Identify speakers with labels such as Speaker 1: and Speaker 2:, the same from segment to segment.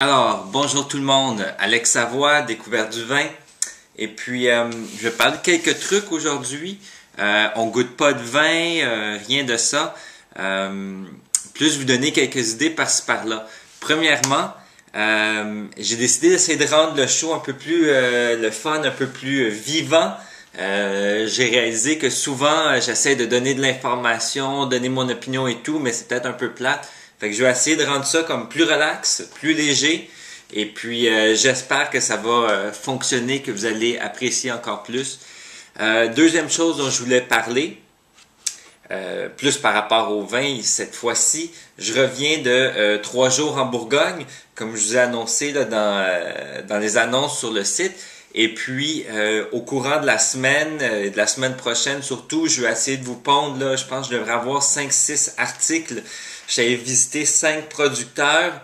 Speaker 1: Alors, bonjour tout le monde, Alex Savoie, Découverte du vin. Et puis, je vais parler de quelques trucs aujourd'hui. On goûte pas de vin, rien de ça. Plus vous donner quelques idées par-ci par-là. Premièrement, j'ai décidé d'essayer de rendre le show un peu plus, le fun, un peu plus vivant. J'ai réalisé que souvent, j'essaie de donner de l'information, donner mon opinion et tout, mais c'est peut-être un peu plate. Fait que je vais essayer de rendre ça comme plus relax, plus léger. Et puis, j'espère que ça va fonctionner, que vous allez apprécier encore plus. Deuxième chose dont je voulais parler, plus par rapport au vin cette fois-ci, je reviens de 3 jours en Bourgogne, comme je vous ai annoncé là, dans les annonces sur le site. Et puis, au courant de la semaine prochaine surtout, je vais essayer de vous pondre, là, je pense que je devrais avoir 5-6 articles. J'allais visiter 5 producteurs.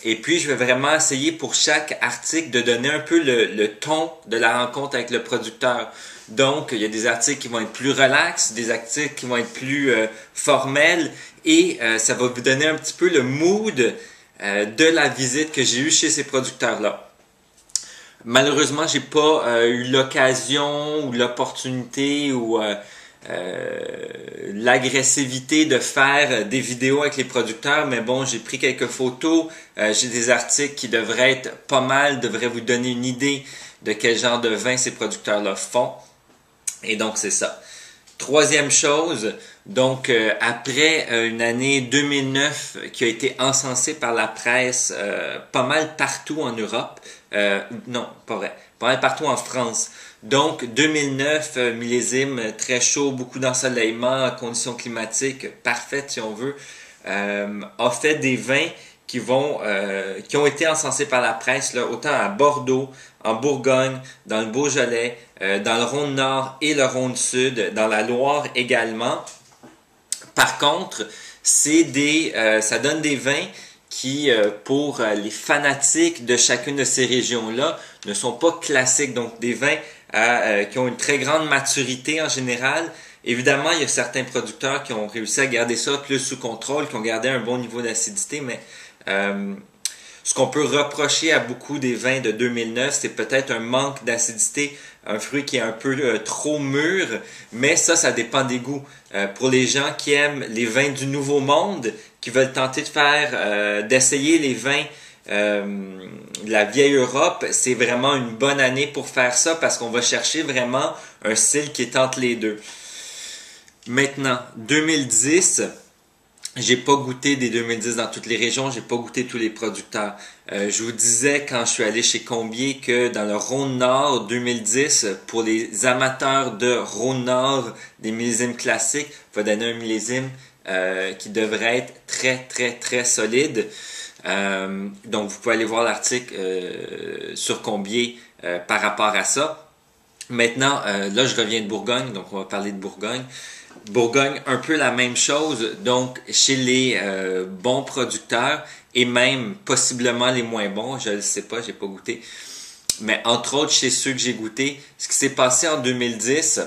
Speaker 1: Et puis, je vais vraiment essayer pour chaque article de donner un peu le ton de la rencontre avec le producteur. Donc, il y a des articles qui vont être plus relax, des articles qui vont être plus formels et ça va vous donner un petit peu le mood de la visite que j'ai eue chez ces producteurs-là. Malheureusement, j'ai pas eu l'occasion ou l'opportunité ou l'agressivité de faire des vidéos avec les producteurs, mais bon, j'ai pris quelques photos, j'ai des articles qui devraient être pas mal, devraient vous donner une idée de quel genre de vin ces producteurs-là font. Et donc, c'est ça. Troisième chose, donc après une année 2009 qui a été encensée par la presse pas mal partout en Europe, non, pas vrai, pas mal partout en France. Donc 2009, millésime très chaud, beaucoup d'ensoleillement, conditions climatiques parfaites si on veut, a fait des vins qui ont été encensés par la presse, là, autant à Bordeaux, en Bourgogne, dans le Beaujolais, dans le Rhône-Nord et le Rhône-Sud, dans la Loire également. Par contre, ça donne des vins qui, pour les fanatiques de chacune de ces régions-là, ne sont pas classiques. Donc, des vins qui ont une très grande maturité en général. Évidemment, il y a certains producteurs qui ont réussi à garder ça plus sous contrôle, qui ont gardé un bon niveau d'acidité, mais ce qu'on peut reprocher à beaucoup des vins de 2009, c'est peut-être un manque d'acidité, un fruit qui est un peu trop mûr, mais ça dépend des goûts. Pour les gens qui aiment les vins du Nouveau Monde, qui veulent tenter d'essayer les vins de la vieille Europe, c'est vraiment une bonne année pour faire ça parce qu'on va chercher vraiment un style qui est entre les deux. Maintenant, 2010, j'ai pas goûté des 2010 dans toutes les régions, j'ai pas goûté tous les producteurs. Je vous disais quand je suis allé chez Combier que dans le Rhône-Nord 2010, pour les amateurs de Rhône-Nord, des millésimes classiques, va donner un millésime qui devrait être très très très solide. Donc vous pouvez aller voir l'article sur Combier par rapport à ça. Maintenant, là je reviens de Bourgogne, donc on va parler de Bourgogne. Bourgogne, un peu la même chose, donc chez les bons producteurs et même possiblement les moins bons, je ne sais pas, j'ai pas goûté. Mais entre autres, chez ceux que j'ai goûté, ce qui s'est passé en 2010,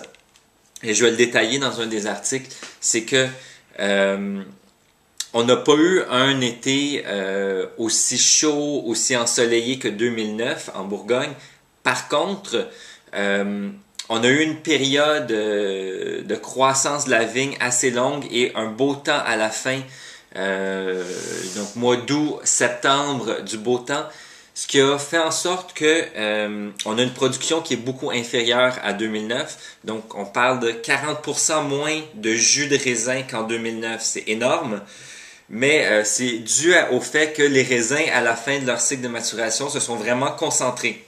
Speaker 1: et je vais le détailler dans un des articles, c'est que on n'a pas eu un été aussi chaud, aussi ensoleillé que 2009 en Bourgogne. Par contre, on a eu une période de croissance de la vigne assez longue et un beau temps à la fin. Donc mois d'août, septembre, du beau temps. Ce qui a fait en sorte que on a une production qui est beaucoup inférieure à 2009. Donc on parle de 40% moins de jus de raisin qu'en 2009. C'est énorme. Mais c'est dû au fait que les raisins, à la fin de leur cycle de maturation, se sont vraiment concentrés.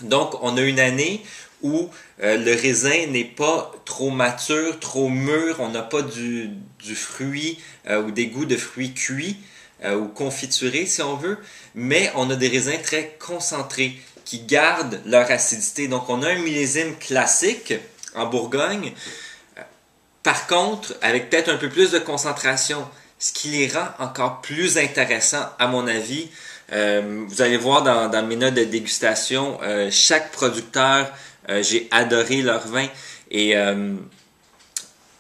Speaker 1: Donc on a une année où le raisin n'est pas trop mature, trop mûr, on n'a pas du fruit ou des goûts de fruits cuits ou confiturés si on veut, mais on a des raisins très concentrés qui gardent leur acidité. Donc on a un millésime classique en Bourgogne, par contre avec peut-être un peu plus de concentration, ce qui les rend encore plus intéressants à mon avis. Vous allez voir dans mes notes de dégustation, chaque producteur, j'ai adoré leur vin et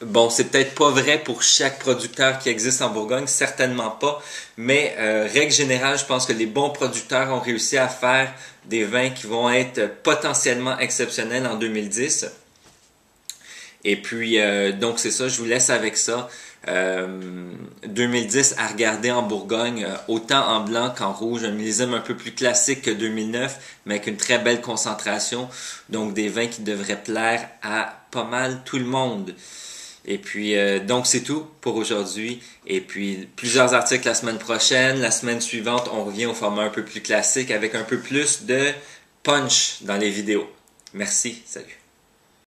Speaker 1: Bon, c'est peut-être pas vrai pour chaque producteur qui existe en Bourgogne, certainement pas, mais règle générale, je pense que les bons producteurs ont réussi à faire des vins qui vont être potentiellement exceptionnels en 2010. Et puis, donc c'est ça, je vous laisse avec ça. 2010 à regarder en Bourgogne, autant en blanc qu'en rouge, un millésime un peu plus classique que 2009, mais avec une très belle concentration. Donc des vins qui devraient plaire à pas mal tout le monde. Et puis, donc c'est tout pour aujourd'hui. Et puis, plusieurs articles la semaine prochaine. La semaine suivante, on revient au format un peu plus classique avec un peu plus de punch dans les vidéos. Merci, salut.